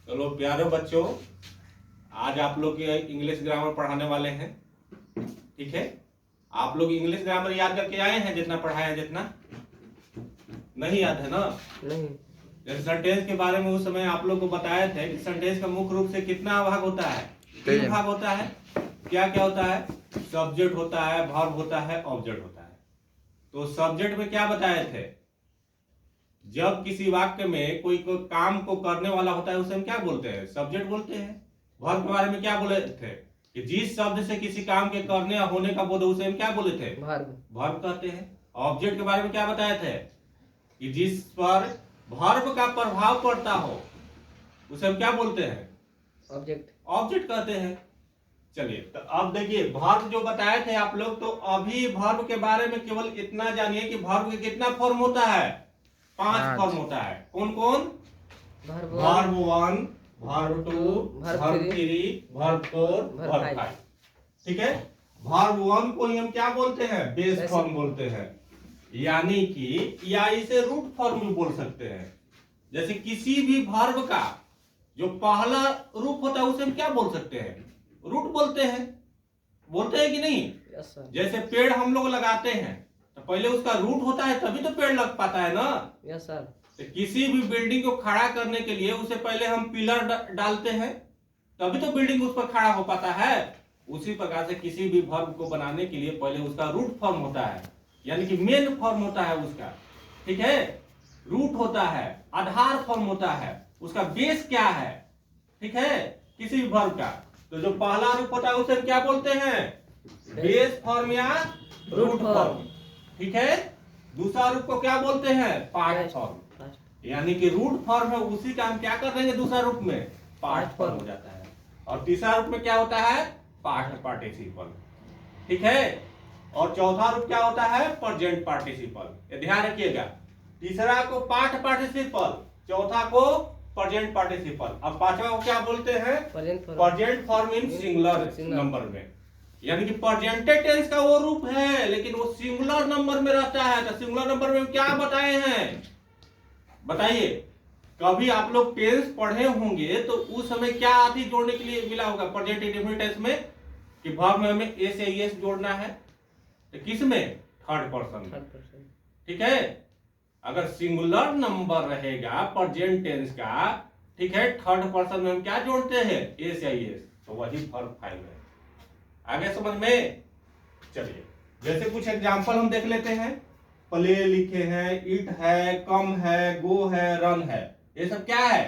चलो प्यारे बच्चों, आज आप लोग के इंग्लिश ग्रामर पढ़ाने वाले हैं। ठीक है, आप लोग इंग्लिश ग्रामर याद करके आए हैं? जितना पढ़ाया जितना नहीं याद है ना? नहीं। जैसे सेंटेंस के बारे में उस समय आप लोग को बताए थे कि सेंटेंस का मुख्य रूप से कितना भाग होता है? 3 भाग होता है। क्या क्या होता है? सब्जेक्ट होता है, वर्ब होता है, ऑब्जेक्ट होता है। तो सब्जेक्ट में क्या बताए थे? जब किसी वाक्य में कोई काम को करने वाला होता है उसे हम क्या बोलते हैं? सब्जेक्ट बोलते हैं। वर्ब के बारे में क्या बोले थे कि जिस शब्द से किसी काम के करने या होने का बोध उसे हम क्या बोले थे? वर्ब कहते हैं। ऑब्जेक्ट के बारे में क्या बताए थे कि जिस पर वर्ब का प्रभाव पड़ता हो उसे हम क्या बोलते हैं? ऑब्जेक्ट। ऑब्जेक्ट कहते हैं। चलिए, तो अब देखिए वर्ब जो बताए थे आप लोग, तो अभी वर्ब के बारे में केवल इतना जानिए कि वर्ब के कितना फॉर्म होता है? 5 फॉर्म होता है। कौन कौन? Verb 1, verb 2, verb 3, verb 4, verb 5। ठीक है, वर्ब 1 को ही हम क्या बोलते हैं? बेस फॉर्म बोलते हैं, यानी कि या इसे रूट फॉर्म भी बोल सकते हैं। जैसे किसी भी वर्ब का जो पहला रूप होता है उसे हम क्या बोल सकते हैं? रूट बोलते हैं। बोलते हैं कि नहीं? Yes sir. जैसे पेड़ हम लोग लगाते हैं तो पहले उसका रूट होता है तभी तो पेड़ लग पाता है ना? Yes sir. तो किसी भी बिल्डिंग को खड़ा करने के लिए उसे पहले हम पिलर डालते हैं तभी तो बिल्डिंग उस पर खड़ा हो पाता है। उसी प्रकार से किसी भी वर्ब को बनाने के लिए पहले उसका रूट फॉर्म होता है, यानी कि मेन फॉर्म होता है उसका। ठीक है, रूट होता है, आधार फॉर्म होता है, उसका बेस क्या है। ठीक है, किसी भी वर्ब का तो जो पहला रूप होता है उसे हम क्या बोलते हैं? बेस फॉर्म या रूट फॉर्म। ठीक है, दूसरा रूप को क्या बोलते हैं? Part form. यानी कि रूट फॉर्म है उसी का हम क्या कर देंगे दूसरा रूप में? पार्ट फॉर्म हो जाता है। और तीसरा रूप में क्या होता है? Past participle. ठीक है, और चौथा रूप क्या होता है? Present participle. ये ध्यान रखिएगा, तीसरा को पास्ट पार्टिसिपल, चौथा को प्रेजेंट पार्टिसिपल, अब पांचवा को क्या बोलते हैं? Present form in singular number में। यानी कि प्रेजेंटेड टेंस का वो रूप है लेकिन वो सिंगुलर नंबर में रहता है। तो सिंगुलर नंबर में क्या बताए हैं? बताइए, कभी आप लोग टेंस पढ़े होंगे तो उस समय क्या आदि जोड़ने के लिए मिला होगा प्रेजेंट इंडेफिनिट टेंस में कि वर्ब में हमें एस या एस जोड़ना है। तो किस में? थर्ड पर्सन में। ठीक है, अगर सिंगुलर नंबर रहेगा प्रेजेंट टेंस का, ठीक है, थर्ड पर्सन में हम क्या जोड़ते हैं? एस या एस। तो वही वर्ब 5 है। आगे समझ में? चलिए, जैसे कुछ एग्जांपल हम देख लेते हैं। प्ले लिखे हैं, इट है, कम है, गो है, रन है। ये सब क्या है?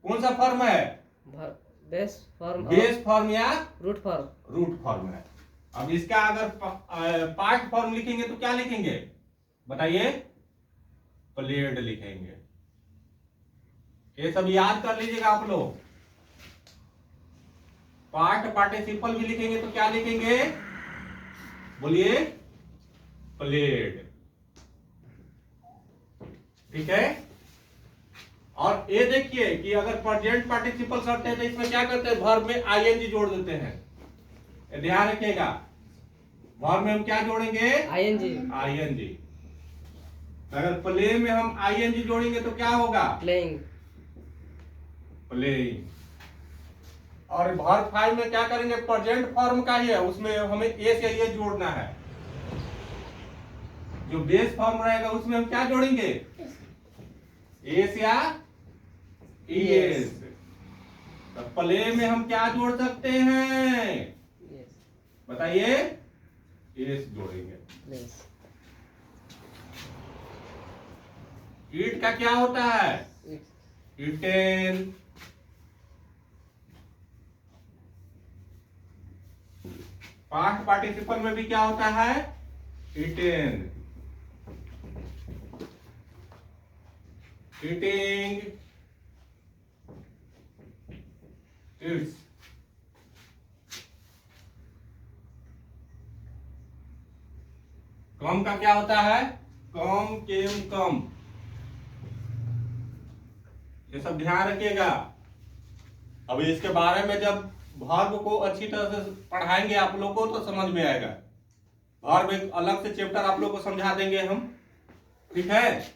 कौन सा फॉर्म है? Base form. बेस फॉर्म या रूट फॉर्म? रूट फॉर्म है। अब इसका अगर पार्ट फॉर्म लिखेंगे तो क्या लिखेंगे? बताइए। प्लेड लिखेंगे। ये सब याद कर लीजिएगा आप लोग। पार्ट पार्टिसिपल भी लिखेंगे तो क्या लिखेंगे? बोलिए। प्लेड। ठीक है, और ये देखिए कि अगर प्रेजेंट पार्टिसिपल करते हैं तो इसमें क्या करते हैं? वर्ब में आईएनजी जोड़ देते हैं। ध्यान रखिएगा, वर्ब में हम क्या जोड़ेंगे? आईएनजी। आईएनजी। अगर प्ले में हम आईएनजी जोड़ेंगे तो क्या होगा? प्लेइंग। प्लेइंग। और वर्ब 5 में क्या करेंगे? प्रेजेंट फॉर्म का ही है, उसमें हमें एस या ये जोड़ना है। जो बेस फॉर्म रहेगा उसमें हम क्या जोड़ेंगे? एस या ईएस। तो प्ले में हम क्या जोड़ सकते हैं? बताइए। एस जोड़ेंगे। ईट का क्या होता है? इटेन। पास्ट पार्टिसिपल में भी क्या होता है? Eaten, eating, eats। कम का क्या होता है? कम, केम, कम। ये सब ध्यान रखिएगा। अभी इसके बारे में जब वर्ब को अच्छी तरह से पढ़ाएंगे आप लोगों को तो समझ में आएगा। वर्ब एक अलग से चैप्टर आप लोगों को समझा देंगे हम। ठीक है,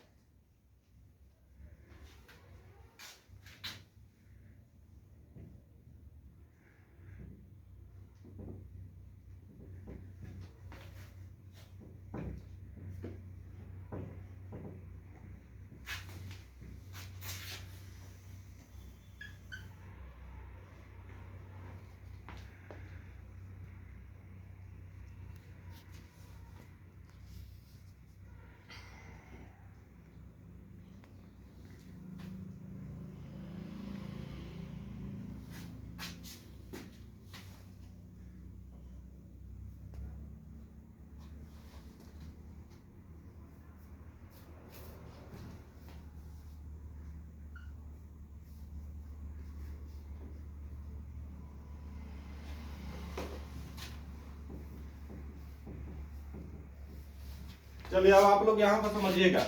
चलिए अब आप लोग यहाँ पर समझिएगा।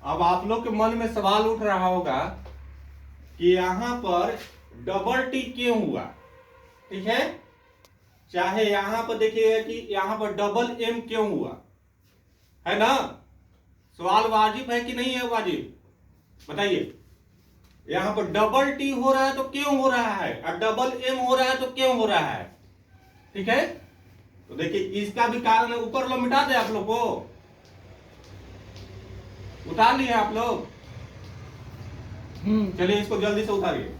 अब आप लोग के मन में सवाल उठ रहा होगा कि यहाँ पर डबल टी क्यों हुआ, ठीक है। चाहे यहाँ पर देखिएगा कि यहाँ पर डबल एम क्यों हुआ, है ना। सवाल वाजिब है कि नहीं है वाजिब, बताइए। यहाँ पर डबल टी हो रहा है तो क्यों हो रहा है, और डबल एम हो रहा है तो क्यों हो रहा है, ठीक है। तो देखिए इसका भी कारण है, ऊपर लो मिटा दे आप लोग को, उतार लिए आप लोग। चलिए इसको जल्दी से उतारिए,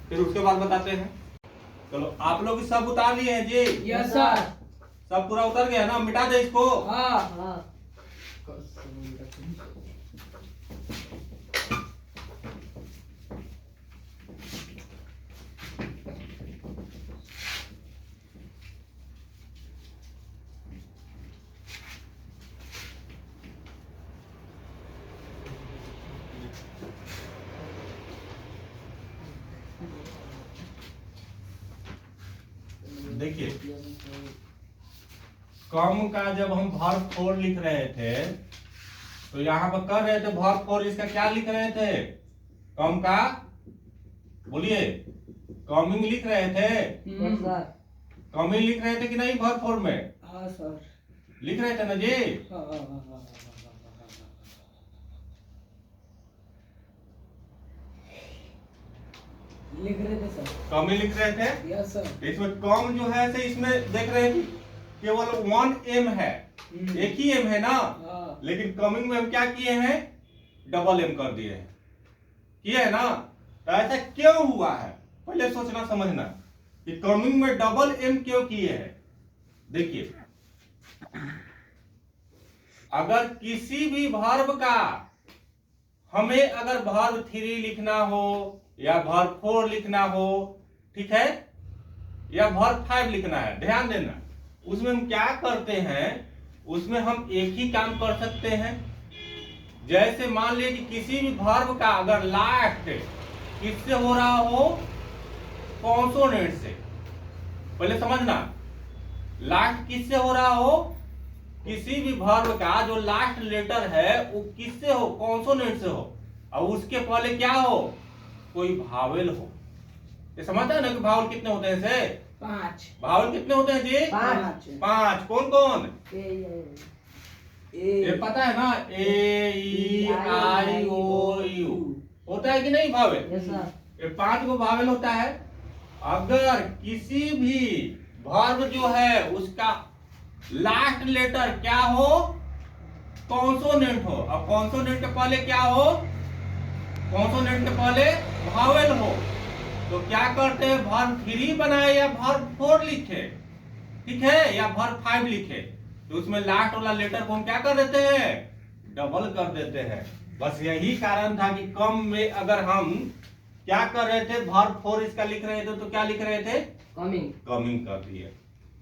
फिर उसके बाद बताते हैं। चलो आप लोग सब उतार लिए हैं जी? Yes sir. सब पूरा उतर गया ना, मिटा दे इसको। हाँ हाँ। देखिए कम का जब हम वर्ब 4 लिख रहे थे तो यहाँ पर कर रहे थे वर्ब 4, इसका क्या लिख रहे थे, कम का, बोलिए, कमिंग लिख रहे थे। Yes sir. कमिंग लिख रहे थे कि नहीं वर्ब 4 में? हाँ सर। लिख रहे थे ना जी? लिख रहे थे सर। कमिंग लिख रहे थे। Yes sir. इसमें कम जो है से इसमें देख रहे हैं कि केवल 1 एम है, एक ही एम है ना। लेकिन कमिंग में हम क्या किए हैं, डबल एम कर दिए हैं, किए है ना। तो ऐसा क्यों हुआ है, पहले सोचना समझना कि कमिंग में डबल एम क्यों किए हैं। देखिए अगर किसी भी वर्ब का हमें अगर वर्ब 3 लिखना हो या वर्ब 4 लिखना हो, ठीक है, या वर्ब 5 लिखना है, ध्यान देना, उसमें हम क्या करते हैं, उसमें हम एक ही काम कर सकते हैं। जैसे मान लीजिए कि किसी भी वर्ब का अगर लास्ट किससे हो रहा हो, कॉन्सोनेंट से, पहले समझना, लास्ट किससे हो रहा हो, किसी भी वर्ब का जो लास्ट लेटर है वो किससे हो, कॉन्सोनेंट से हो, और उसके पहले क्या हो, कोई भावेल हो। ये समझते हैं ना कि भावल कितने होते हैं से? 5। भावल कितने होते हैं जी? 5। कौन कौन? ये पता है ना, ए ई आई ओ यू होता है कि नहीं भावेल? Yes sir. ये 5 को भावेल होता है। अगर किसी भी वर्ब जो है उसका लास्ट लेटर क्या हो, कॉन्सोनेंट हो, अब कॉन्सोनेंट के पहले क्या हो, कॉन्सोनेंट के पहले भावेल हो, तो क्या करते हैं, वर्ब 3 बनाए या वर्ब 4 लिखे, ठीक है, या वर्ब 5 लिखे, तो उसमें लास्ट वाला लेटर को हम क्या कर देते हैं, डबल कर देते हैं। बस यही कारण था कि कम में अगर हम क्या कर रहे थे, वर्ब 4 इसका लिख रहे थे तो क्या लिख रहे थे, कमिंग। कमिंग कर दिए,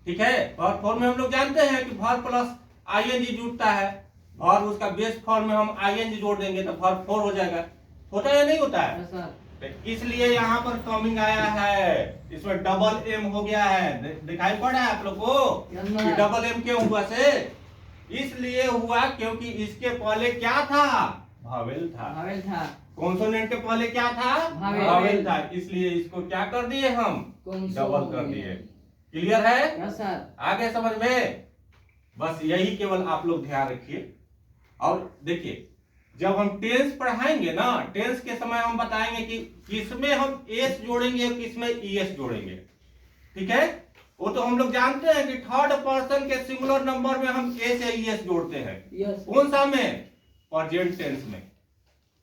ठीक है। वर्ब 4 में हम लोग जानते हैं कि वर्ब प्लस आईएनजी जुड़ता है, वर्ब उसका बेस फॉर्म में हम आईएनजी जोड़ देंगे तो वर्ब 4 हो जाएगा, होता है या नहीं होता है? Yes sir. तो इसलिए यहाँ पर कमिंग आया है, इसमें डबल एम हो गया है, दिखाई पड़ रहा है आप लोग को कि डबल एम क्यों हुआ से? इसलिए हुआ क्योंकि इसके पहले क्या था, भावेल था, भावेल था, कॉन्सोनेंट के पहले क्या था, भावेल था, इसलिए इसको क्या कर दिए हम, डबल कर दिए। क्लियर है? Yes sir. आगे समझ में, बस यही केवल आप लोग ध्यान रखिए। और देखिए जब हम टेंस पढ़ाएंगे ना, टेंस के समय हम बताएंगे कि किसमें हम एस जोड़ेंगे और किसमें ईएस जोड़ेंगे, ठीक है। वो तो हम लोग जानते हैं कि थर्ड पर्सन के सिंगुलर नंबर में हम एस या ईएस जोड़ते हैं। यस। कौन सा में, प्रेजेंट टेंस में,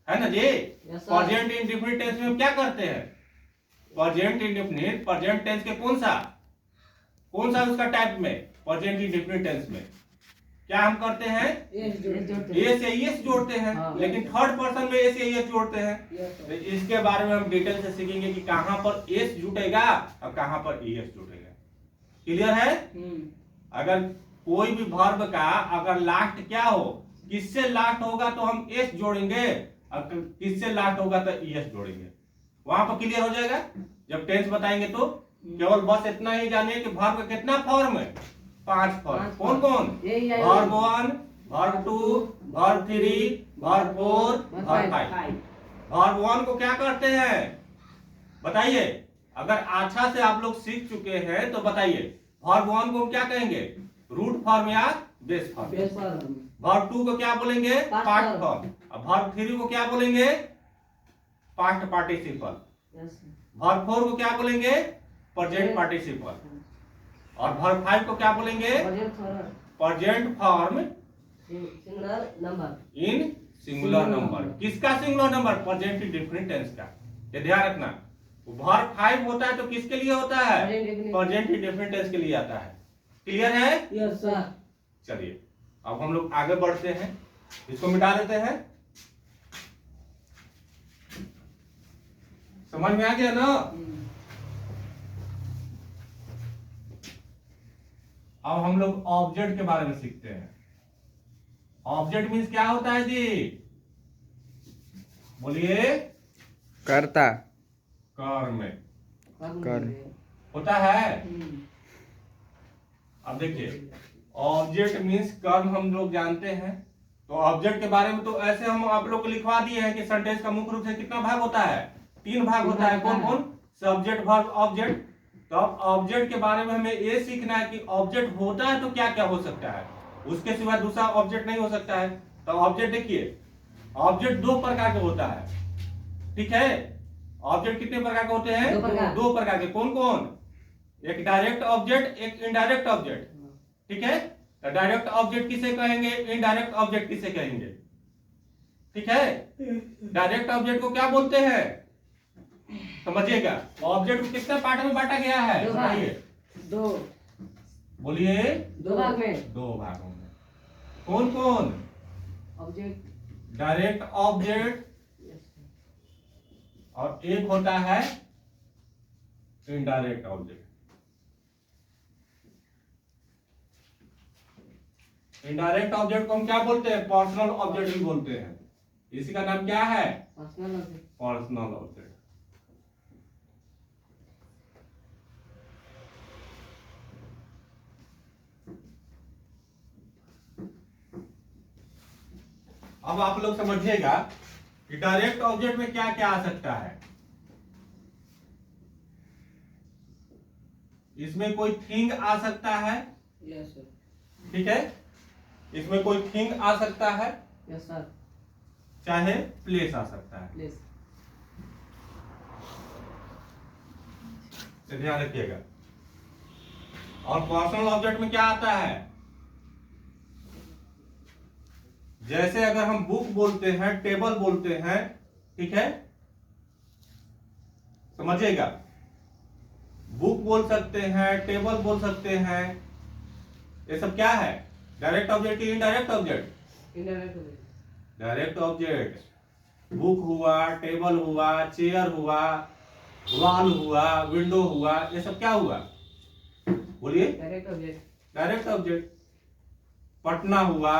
है ना जी। Yes sir. Present indefinite tense में हम क्या करते हैं, प्रेजेंट इंडेफिनिट, प्रेजेंट टेंस के कौन सा उसका टाइप में, प्रेजेंट इंडेफिनिट टेंस में क्या हम करते हैं, एस या ईएस जोड़ते हैं। हाँ, लेकिन थर्ड पर्सन में एस या ईएस जोड़ते हैं। तो इसके बारे में हम डिटेल से सीखेंगे कि कहां पर एस जुटेगा और कहां पर ईएस जुटेगा। क्लियर है? अगर कोई भी वर्ब का अगर लास्ट क्या हो, किससे लास्ट होगा तो हम एस जोड़ेंगे, और किससे लास्ट होगा तो ईएस जोड़ेंगे। वहां पर क्लियर हो जाएगा। जब टेंस बताएंगे तो केवल बस इतना ही जानिए कि वर्ब का कितना फॉर्म है, 5 फॉर्म। पांच कौन फॉर्म। कौन? यही है। Verb 1, verb 2, verb 3, verb 4, verb 5। Verb 1 को क्या करते हैं बताइए? अगर अच्छा से आप लोग सीख चुके हैं तो बताइए वर्ब 1 को हम क्या कहेंगे? रूट फॉर्म या base form. Base form. Verb 2 को क्या बोलेंगे? Past past form. फॉर्म। अब वर्ब 3 को क्या बोलेंगे? Past participle. Yes sir. Verb 4 को क्या बोलेंगे? Present participle. और वर्ब 5 को क्या बोलेंगे? Present form. Present form singular number. In singular number. किसका singular number? Present indefinite tense का। ये ध्यान रखना। वर्ब 5 होता है तो किसके लिए होता है? प्रेजेंट इंडेफिनिट टेंस के लिए आता है। क्लियर है? Yes sir. चलिए अब हम लोग आगे बढ़ते हैं, इसको मिटा देते हैं। समझ में आ गया ना? अब हम लोग ऑब्जेक्ट के बारे में सीखते हैं। ऑब्जेक्ट मीन्स क्या होता है जी? बोलिए। कर्ता। कर्म कर्म। होता है। अब देखिए ऑब्जेक्ट मीन्स कर्म हम लोग जानते हैं। तो ऑब्जेक्ट के बारे में तो ऐसे हम आप लोग को लिखवा दिए हैं कि सेंटेंस का मुख्य रूप से कितना भाग होता है? 3 भाग होता है। कौन कौन? Subject, verb, object. तो अब ऑब्जेक्ट के बारे में हमें ये सीखना है कि ऑब्जेक्ट होता है तो क्या क्या हो सकता है, उसके सिवा दूसरा ऑब्जेक्ट नहीं हो सकता है। तो ऑब्जेक्ट देखिए, ऑब्जेक्ट 2 प्रकार के होता है। ठीक है? ऑब्जेक्ट कितने प्रकार के होते हैं? 2 प्रकार के। कौन कौन? एक डायरेक्ट ऑब्जेक्ट, एक इनडायरेक्ट ऑब्जेक्ट। ठीक है? तो डायरेक्ट ऑब्जेक्ट किसे कहेंगे? इनडायरेक्ट ऑब्जेक्ट किसे कहेंगे? ठीक है? डायरेक्ट ऑब्जेक्ट को क्या बोलते हैं समझिएगा। ऑब्जेक्ट को कितने पार्ट में बांटा गया है बताइए? 2। बोलिए। 2 भाग में। 2 भागों में। कौन कौन? ऑब्जेक्ट। डायरेक्ट ऑब्जेक्ट और एक होता है इनडायरेक्ट ऑब्जेक्ट। इनडायरेक्ट ऑब्जेक्ट को हम क्या बोलते हैं? पर्सनल ऑब्जेक्ट भी बोलते हैं। इसी का नाम क्या है? Personal object. Personal object. अब आप लोग समझिएगा कि डायरेक्ट ऑब्जेक्ट में क्या क्या आ सकता है। इसमें कोई थिंग आ सकता है। Yes sir. ठीक है? इसमें कोई थिंग आ सकता है, यस सर। चाहे प्लेस आ सकता है। प्लीज। तो ध्यान रखिएगा। और पर्सनल ऑब्जेक्ट में क्या आता है? जैसे अगर हम बुक बोलते हैं, टेबल बोलते हैं, ठीक है? समझिएगा, बुक बोल सकते हैं, टेबल बोल सकते हैं। ये सब क्या है? डायरेक्ट ऑब्जेक्ट की indirect object? Indirect object. Direct object. Book हुआ, टेबल हुआ, चेयर हुआ, वॉल हुआ, विंडो हुआ, ये सब क्या हुआ? बोलिए। Direct object. Direct object. Patna हुआ,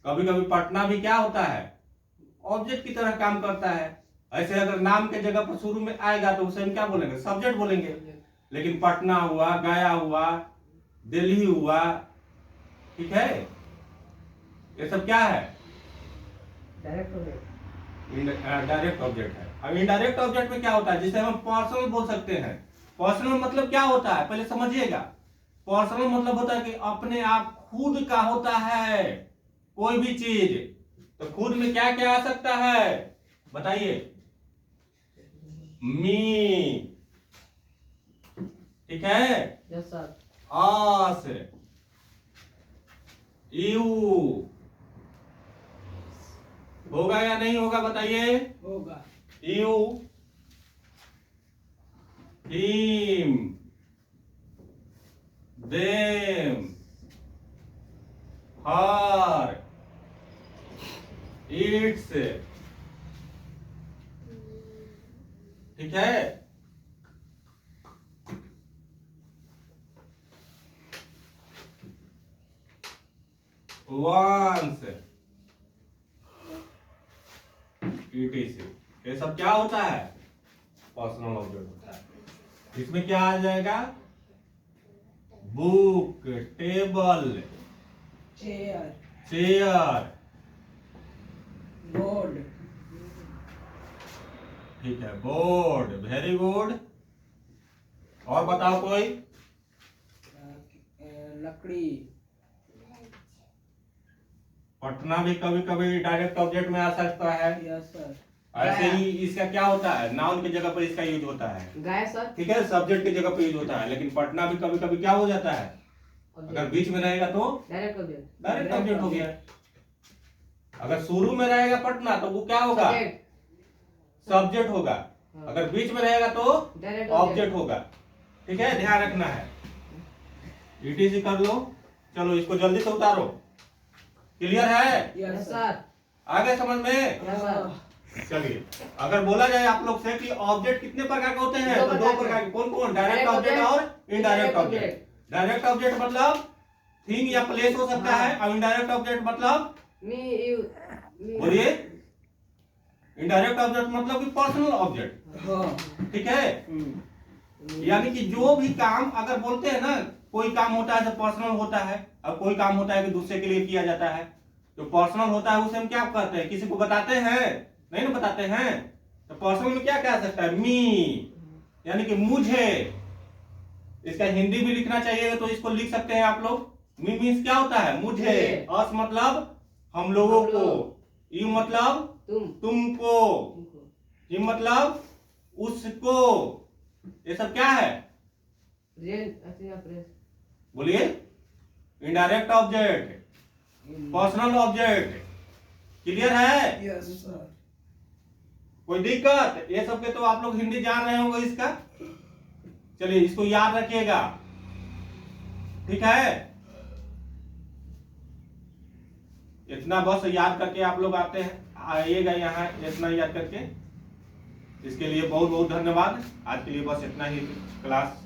कभी कभी पटना भी क्या होता है? ऑब्जेक्ट की तरह काम करता है। ऐसे अगर नाम के जगह पर शुरू में आएगा तो उसे हम क्या बोलेंगे? सब्जेक्ट बोलेंगे। लेकिन पटना हुआ, गया हुआ, दिल्ली हुआ, ठीक है, ये सब क्या है? Direct object. डायरेक्ट ऑब्जेक्ट है। अब इनडायरेक्ट ऑब्जेक्ट में क्या होता है? जिसे हम पर्सनल बोल सकते हैं। पर्सनल मतलब क्या होता है पहले समझिएगा। पर्सनल मतलब होता है कि अपने आप खुद का होता है कोई भी चीज। तो खुद में क्या क्या आ सकता है बताइए? मी, ठीक है, यस सर। आस, यू, होगा या नहीं होगा बताइए? होगा। You, him, them, her, it's, ठीक है। वंस, etc, ये सब क्या होता है? पर्सनल ऑब्जेक्ट होता है। इसमें क्या आ जाएगा? Book, table, chair, chair, board, ठीक है, बोर्ड, वेरी गुड। और बताओ कोई। लकड़ी, पटना भी कभी कभी डायरेक्ट ऑब्जेक्ट में आ सकता है। Yes sir. ऐसे ही इसका क्या होता है, नाउन की जगह पर इसका यूज होता है, गाय सर। ठीक है, सब्जेक्ट की जगह पे यूज होता है। लेकिन पटना भी कभी कभी क्या हो जाता है, अगर बीच में रहेगा तो डायरेक्ट ऑब्जेक्ट, डायरेक्ट ऑब्जेक्ट हो गया। अगर शुरू में रहेगा पटना तो वो क्या होगा, सब्जेक्ट होगा। अगर बीच में रहेगा तो डायरेक्ट ऑब्जेक्ट होगा, ठीक है, ध्यान रखना है। ईटीसी कर लो, चलो इसको जल्दी से उतारो। क्लियर है, यस सर। आगे समझ में। Yes sir. चलिए, अगर बोला जाए आप लोग से कि ऑब्जेक्ट कितने प्रकार के होते हैं, दो तो दो प्रकार प्रकार के। के। कौन कौन, डायरेक्ट ऑब्जेक्ट और इनडायरेक्ट ऑब्जेक्ट। डायरेक्ट ऑब्जेक्ट मतलब थिंग या प्लेस हो सकता है, और इनडायरेक्ट ऑब्जेक्ट मतलब बोलिए, इनडायरेक्ट ऑब्जेक्ट मतलब कि पर्सनल ऑब्जेक्ट, ठीक है। यानी कि जो भी काम अगर बोलते हैं ना, कोई काम होता है जो पर्सनल होता है, और कोई काम होता है कि दूसरे के लिए किया जाता है। जो पर्सनल होता है उसे हम क्या करते हैं, किसी को बताते हैं, नहीं ना बताते हैं। तो पर्सनल में क्या कह सकता है, मी, यानी कि मुझे। इसका हिंदी भी लिखना चाहिए तो इसको लिख सकते हैं आप लोग। मी मीन्स क्या होता है, मुझे। अस मतलब हम लोगों को, यू मतलब तुमको, ये मतलब उसको। ये सब क्या है, बोलिए, indirect object, personal object. Clear है, यस सर। कोई दिक्कत, ये सब के तो आप लोग हिंदी जान रहे होंगे इसका। चलिए इसको याद रखिएगा, ठीक है। इतना बस याद करके आप लोग आते हैं, आइएगा यहाँ, इतना याद करके। इसके लिए बहुत बहुत धन्यवाद। आज के लिए बस इतना ही क्लास